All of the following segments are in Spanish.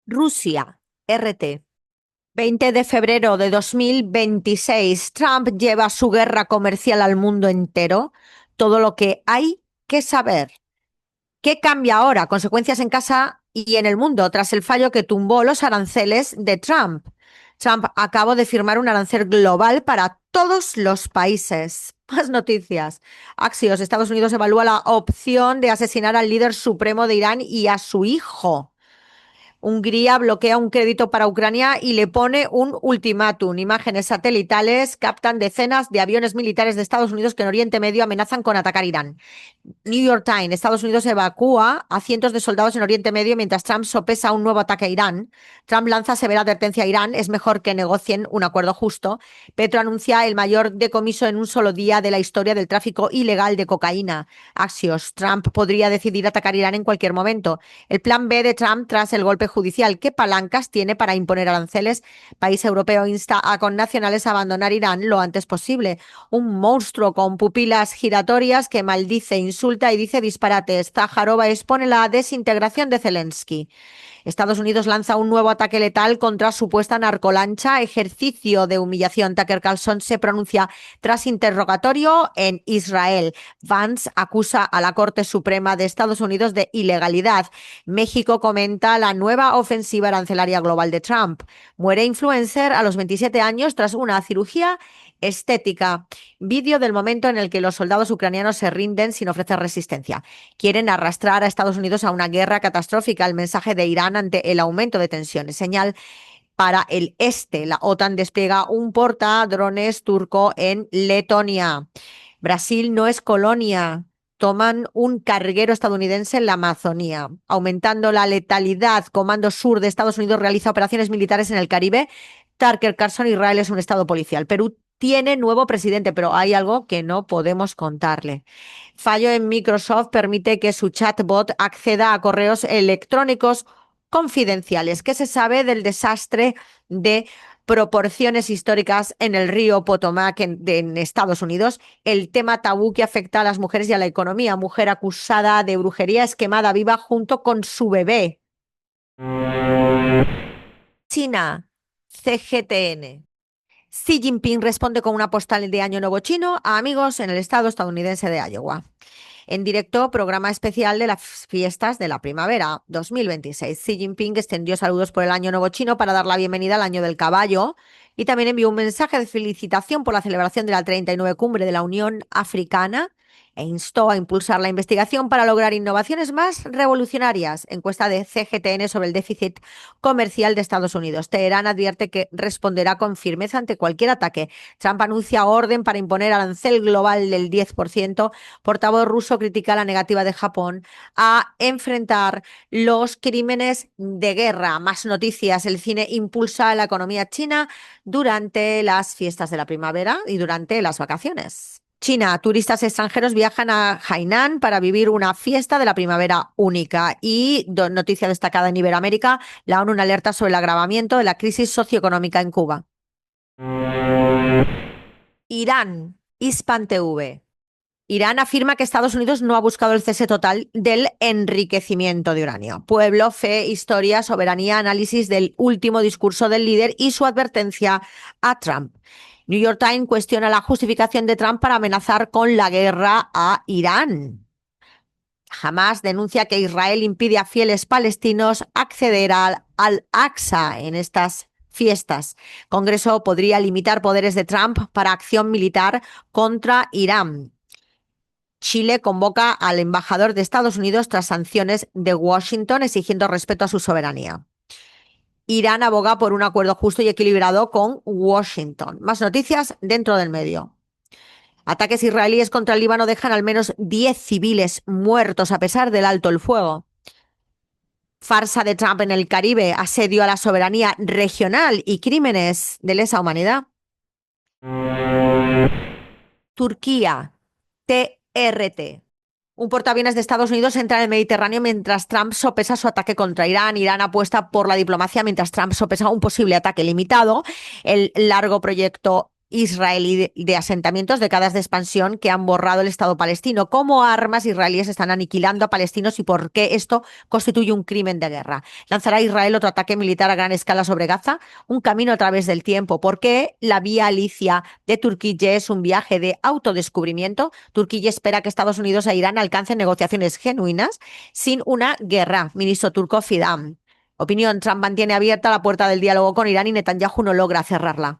Rusia, RT. 20 de febrero de 2026. Trump lleva su guerra comercial al mundo entero. Todo lo que hay que saber. ¿Qué cambia ahora? Consecuencias en casa y en el mundo tras el fallo que tumbó los aranceles de Trump. Trump acabó de firmar un arancel global para todos los países. Más noticias. Axios, Estados Unidos evalúa la opción de asesinar al líder supremo de Irán y a su hijo. Hungría bloquea un crédito para Ucrania y le pone un ultimátum. Imágenes satelitales captan decenas de aviones militares de Estados Unidos que en Oriente Medio amenazan con atacar Irán. New York Times, Estados Unidos evacúa a cientos de soldados en Oriente Medio mientras Trump sopesa un nuevo ataque a Irán. Trump lanza severa advertencia a Irán, es mejor que negocien un acuerdo justo. Petro anuncia el mayor decomiso en un solo día de la historia del tráfico ilegal de cocaína. Axios, Trump podría decidir atacar Irán en cualquier momento. El plan B de Trump tras el golpe judicial. ¿Qué palancas tiene para imponer aranceles? País europeo insta a connacionales a abandonar Irán lo antes posible. Un monstruo con pupilas giratorias que maldice, insulta y dice disparates. Zaharova expone la desintegración de Zelensky. Estados Unidos lanza un nuevo ataque letal contra supuesta narcolancha, ejercicio de humillación. Tucker Carlson se pronuncia tras interrogatorio en Israel. Vance acusa a la Corte Suprema de Estados Unidos de ilegalidad. México comenta la nueva ofensiva arancelaria global de Trump. Muere influencer a los 27 años tras una cirugía estética. Vídeo del momento en el que los soldados ucranianos se rinden sin ofrecer resistencia. Quieren arrastrar a Estados Unidos a una guerra catastrófica. El mensaje de Irán ante el aumento de tensiones. Señal para el este. La OTAN despliega un portadrones turco en Letonia. Brasil no es colonia. Toman un carguero estadounidense en la Amazonía. Aumentando la letalidad, Comando Sur de Estados Unidos realiza operaciones militares en el Caribe. Tucker Carlson, Israel es un estado policial. Perú tiene nuevo presidente, pero hay algo que no podemos contarle. Fallo en Microsoft permite que su chatbot acceda a correos electrónicos confidenciales. ¿Qué se sabe del desastre de proporciones históricas en el río Potomac en Estados Unidos? El tema tabú que afecta a las mujeres y a la economía. Mujer acusada de brujería es quemada viva junto con su bebé. China, CGTN. Xi Jinping responde con una postal de Año Nuevo chino a amigos en el estado estadounidense de Iowa. En directo, programa especial de las fiestas de la primavera 2026. Xi Jinping extendió saludos por el Año Nuevo chino para dar la bienvenida al Año del Caballo y también envió un mensaje de felicitación por la celebración de la 39 Cumbre de la Unión Africana e instó a impulsar la investigación para lograr innovaciones más revolucionarias. Encuesta de CGTN sobre el déficit comercial de Estados Unidos. Teherán advierte que responderá con firmeza ante cualquier ataque. Trump anuncia orden para imponer arancel global del 10%. Portavoz ruso critica la negativa de Japón a enfrentar los crímenes de guerra. Más noticias. El cine impulsa la economía china durante las fiestas de la primavera y durante las vacaciones. China, turistas extranjeros viajan a Hainan para vivir una fiesta de la primavera única. Y noticia destacada en Iberoamérica, la ONU alerta sobre el agravamiento de la crisis socioeconómica en Cuba. Irán, Hispan TV. Irán afirma que Estados Unidos no ha buscado el cese total del enriquecimiento de uranio. Pueblo, fe, historia, soberanía, análisis del último discurso del líder y su advertencia a Trump. New York Times cuestiona la justificación de Trump para amenazar con la guerra a Irán. Hamás denuncia que Israel impide a fieles palestinos acceder al Al-Aqsa en estas fiestas. Congreso podría limitar poderes de Trump para acción militar contra Irán. Chile convoca al embajador de Estados Unidos tras sanciones de Washington exigiendo respeto a su soberanía. Irán aboga por un acuerdo justo y equilibrado con Washington. Más noticias dentro del medio. Ataques israelíes contra el Líbano dejan al menos 10 civiles muertos a pesar del alto el fuego. Farsa de Trump en el Caribe, asedio a la soberanía regional y crímenes de lesa humanidad. Turquía, TRT. Un portaaviones de Estados Unidos entra en el Mediterráneo mientras Trump sopesa su ataque contra Irán. Irán apuesta por la diplomacia mientras Trump sopesa un posible ataque limitado. El largo proyecto israelí de asentamientos, décadas de expansión que han borrado el Estado palestino. ¿Cómo armas israelíes están aniquilando a palestinos y por qué esto constituye un crimen de guerra? ¿Lanzará Israel otro ataque militar a gran escala sobre Gaza? Un camino a través del tiempo. ¿Por qué la vía Alicia de Turquía es un viaje de autodescubrimiento? Turquía espera que Estados Unidos e Irán alcancen negociaciones genuinas sin una guerra. Ministro turco Fidan. Opinión: Trump mantiene abierta la puerta del diálogo con Irán y Netanyahu no logra cerrarla.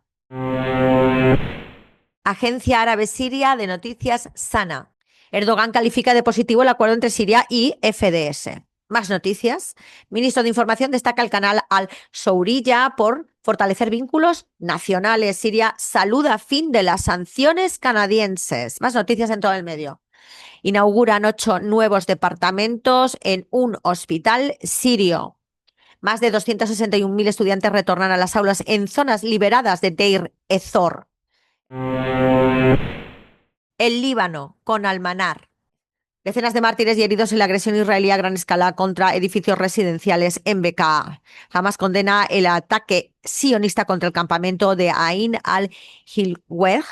Agencia árabe siria de noticias Sana. Erdogan califica de positivo el acuerdo entre Siria y FDS. Más noticias. Ministro de Información destaca el canal Al Souriyya por fortalecer vínculos nacionales. Siria saluda fin de las sanciones canadienses. Más noticias en todo el medio. Inauguran 8 nuevos departamentos en un hospital sirio. Más de 261.000 estudiantes retornan a las aulas en zonas liberadas de Deir ez-Zor. El Líbano, con Almanar. Decenas de mártires y heridos en la agresión israelí a gran escala contra edificios residenciales en Bekaa. Hamas condena el ataque sionista contra el campamento de Ain al-Hilweh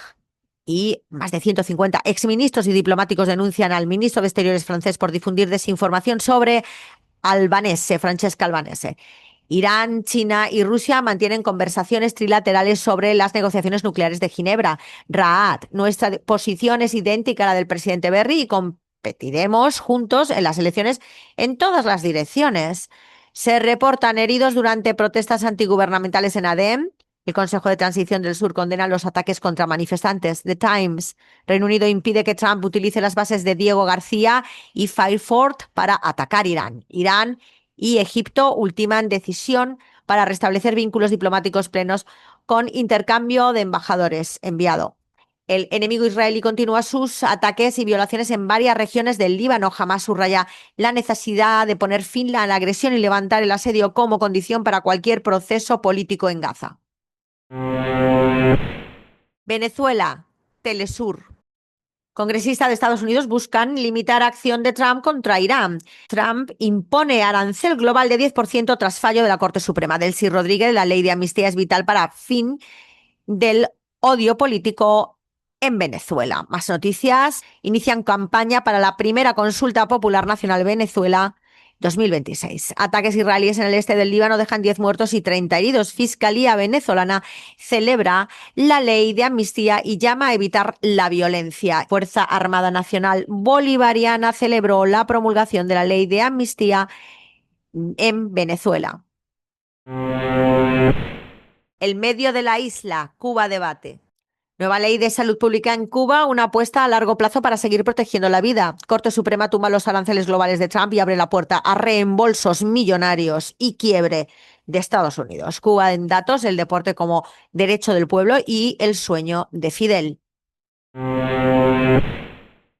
y más de 150 exministros y diplomáticos denuncian al ministro de Exteriores francés por difundir desinformación sobre Albanese, Francesca Albanese. Irán, China y Rusia mantienen conversaciones trilaterales sobre las negociaciones nucleares de Ginebra. Raad, nuestra posición es idéntica a la del presidente Berry y competiremos juntos en las elecciones en todas las direcciones. Se reportan heridos durante protestas antigubernamentales en Adem. El Consejo de Transición del Sur condena los ataques contra manifestantes. The Times. Reino Unido impide que Trump utilice las bases de Diego García y Fireford para atacar Irán. Irán y Egipto ultiman decisión para restablecer vínculos diplomáticos plenos con intercambio de embajadores enviado. El enemigo israelí continúa sus ataques y violaciones en varias regiones del Líbano. Jamás subraya la necesidad de poner fin a la agresión y levantar el asedio como condición para cualquier proceso político en Gaza. Venezuela, Telesur. Congresistas de Estados Unidos buscan limitar acción de Trump contra Irán. Trump impone arancel global de 10% tras fallo de la Corte Suprema. Delcy Rodríguez, la ley de amnistía es vital para fin del odio político en Venezuela. Más noticias. Inician campaña para la primera consulta popular nacional Venezuela 2026. Ataques israelíes en el este del Líbano dejan 10 muertos y 30 heridos. Fiscalía venezolana celebra la ley de amnistía y llama a evitar la violencia. Fuerza Armada Nacional Bolivariana celebró la promulgación de la ley de amnistía en Venezuela. El medio de la isla, Cuba debate. Nueva ley de salud pública en Cuba, una apuesta a largo plazo para seguir protegiendo la vida. Corte Suprema tumba los aranceles globales de Trump y abre la puerta a reembolsos millonarios y quiebre de Estados Unidos. Cuba en datos, el deporte como derecho del pueblo y el sueño de Fidel.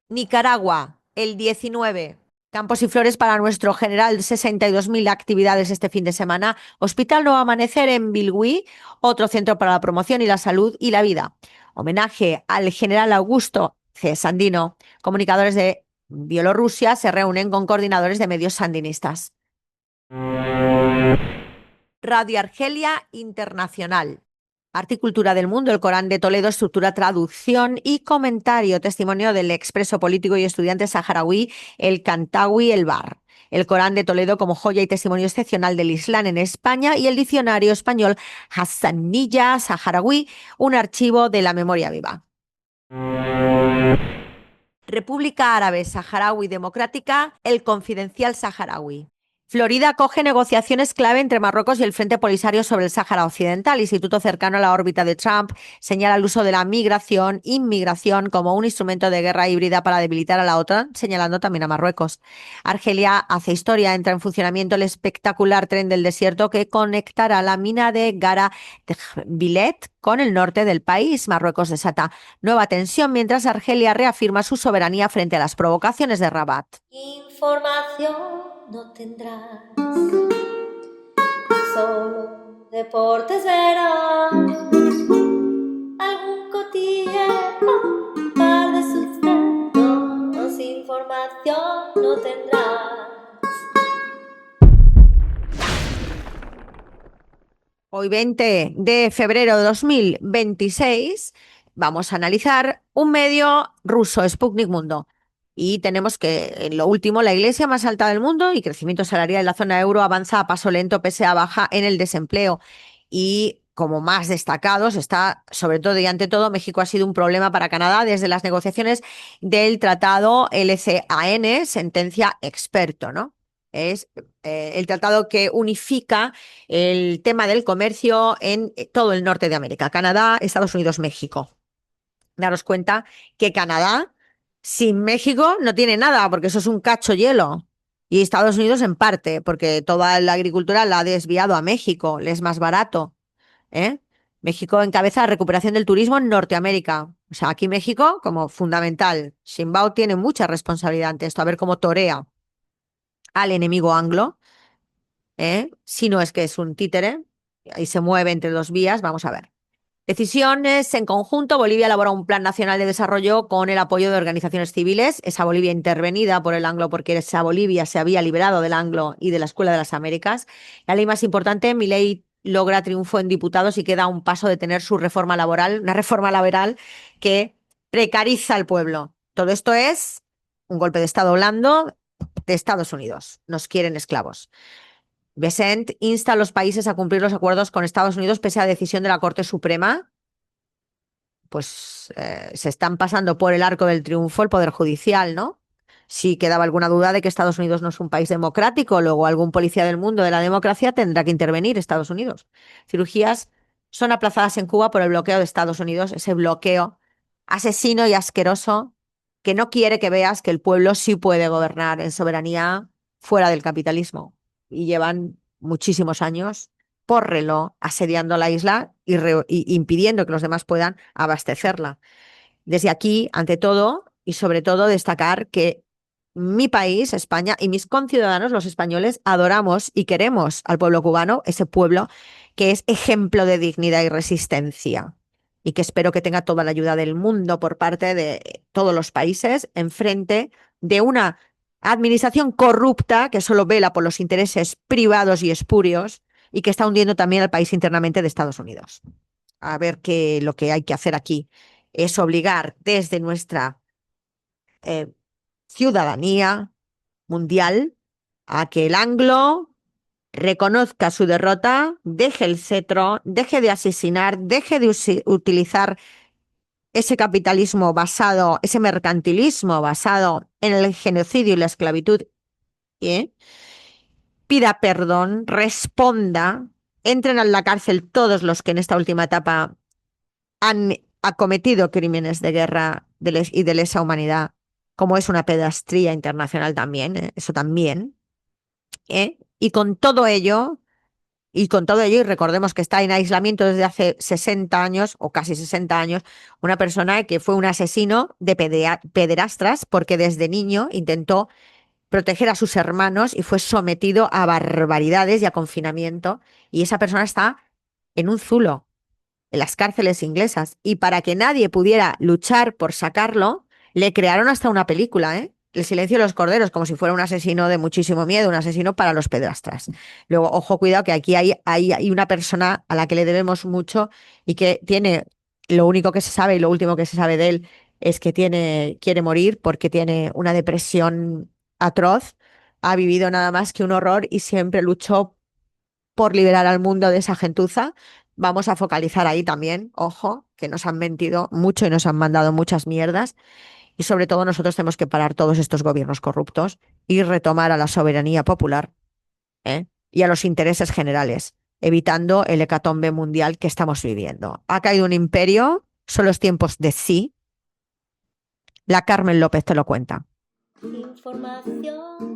Nicaragua, el 19. Campos y flores para nuestro general, 62.000 actividades este fin de semana. Hospital Nuevo Amanecer en Bilwi, otro centro para la promoción y la salud y la vida. Homenaje al general Augusto C. Sandino. Comunicadores de Bielorrusia se reúnen con coordinadores de medios sandinistas. Radio Argelia Internacional. Arte y Cultura del Mundo, el Corán de Toledo, estructura, traducción y comentario. Testimonio del expreso político y estudiante saharaui, el Kantawi El Bar. El Corán de Toledo como joya y testimonio excepcional del Islam en España y el diccionario español Hassaniyya Saharaui, un archivo de la memoria viva. República Árabe Saharaui Democrática, el Confidencial Saharaui. Florida acoge negociaciones clave entre Marruecos y el Frente Polisario sobre el Sáhara Occidental. Instituto cercano a la órbita de Trump señala el uso de la inmigración como un instrumento de guerra híbrida para debilitar a la OTAN, señalando también a Marruecos. Argelia hace historia, entra en funcionamiento el espectacular tren del desierto que conectará la mina de Gara Bilet con el norte del país. Marruecos desata nueva tensión mientras Argelia reafirma su soberanía frente a las provocaciones de Rabat. Información no tendrás, solo deportes verás, algún cotilleo, un par de sustratos, información no tendrás. Hoy 20 de febrero de 2026 vamos a analizar un medio ruso, Sputnik Mundo. Y tenemos que, en lo último, la iglesia más alta del mundo y crecimiento salarial en la zona euro avanza a paso lento pese a baja en el desempleo. Y como más destacados está, sobre todo y ante todo, México ha sido un problema para Canadá desde las negociaciones del tratado LCAN, sentencia experto, ¿no? Es el tratado que unifica el tema del comercio en todo el norte de América, Canadá, Estados Unidos, México. Daros cuenta que Canadá sin México no tiene nada, porque eso es un cacho hielo. Y Estados Unidos en parte, porque toda la agricultura la ha desviado a México, le es más barato. ¿Eh? México encabeza la recuperación del turismo en Norteamérica. O sea, aquí México como fundamental. Sheinbaum tiene mucha responsabilidad ante esto, a ver cómo torea al enemigo anglo, si no es que es un títere y se mueve entre dos vías, vamos a ver. Decisiones en conjunto. Bolivia elabora un plan nacional de desarrollo con el apoyo de organizaciones civiles. Esa Bolivia intervenida por el Anglo porque esa Bolivia se había liberado del Anglo y de la Escuela de las Américas. La ley más importante, Milei logra triunfo en diputados y queda a un paso de tener su reforma laboral, una reforma laboral que precariza al pueblo. Todo esto es un golpe de Estado blando de Estados Unidos. Nos quieren esclavos. Bessent insta a los países a cumplir los acuerdos con Estados Unidos pese a decisión de la Corte Suprema. Pues se están pasando por el arco del triunfo el Poder Judicial, ¿no? Si quedaba alguna duda de que Estados Unidos no es un país democrático, luego algún policía del mundo de la democracia tendrá que intervenir Estados Unidos. Cirugías son aplazadas en Cuba por el bloqueo de Estados Unidos, ese bloqueo asesino y asqueroso que no quiere que veas que el pueblo sí puede gobernar en soberanía fuera del capitalismo. Y llevan muchísimos años por reloj asediando la isla y impidiendo que los demás puedan abastecerla. Desde aquí, ante todo y sobre todo, destacar que mi país, España, y mis conciudadanos, los españoles, adoramos y queremos al pueblo cubano, ese pueblo que es ejemplo de dignidad y resistencia, y que espero que tenga toda la ayuda del mundo por parte de todos los países en frente de una administración corrupta que solo vela por los intereses privados y espurios y que está hundiendo también al país internamente de Estados Unidos. A ver qué lo que hay que hacer aquí es obligar desde nuestra eh, ciudadanía mundial a que el anglo reconozca su derrota, deje el cetro, deje de asesinar, deje de utilizar ese capitalismo basado, ese mercantilismo basado en el genocidio y la esclavitud, ¿eh? Pida perdón, responda, entren a la cárcel todos los que en esta última etapa han acometido crímenes de guerra y de lesa humanidad, como es una pedastría internacional también, eso también. Y con todo ello, y recordemos que está en aislamiento desde hace 60 años, o casi 60 años, una persona que fue un asesino de pederastras, porque desde niño intentó proteger a sus hermanos y fue sometido a barbaridades y a confinamiento, y esa persona está en un zulo en las cárceles inglesas. Y para que nadie pudiera luchar por sacarlo, le crearon hasta una película, ¿eh? El silencio de los corderos, como si fuera un asesino de muchísimo miedo, un asesino para los pedrastras. Luego, ojo, cuidado, que aquí hay una persona a la que le debemos mucho y que tiene, lo único que se sabe y lo último que se sabe de él es que quiere morir porque tiene una depresión atroz, ha vivido nada más que un horror y siempre luchó por liberar al mundo de esa gentuza. Vamos a focalizar ahí también, ojo, que nos han mentido mucho y nos han mandado muchas mierdas. Y sobre todo nosotros tenemos que parar todos estos gobiernos corruptos y retomar a la soberanía popular, y a los intereses generales, evitando el hecatombe mundial que estamos viviendo. Ha caído un imperio, son los tiempos de sí. La Carmen López te lo cuenta. Información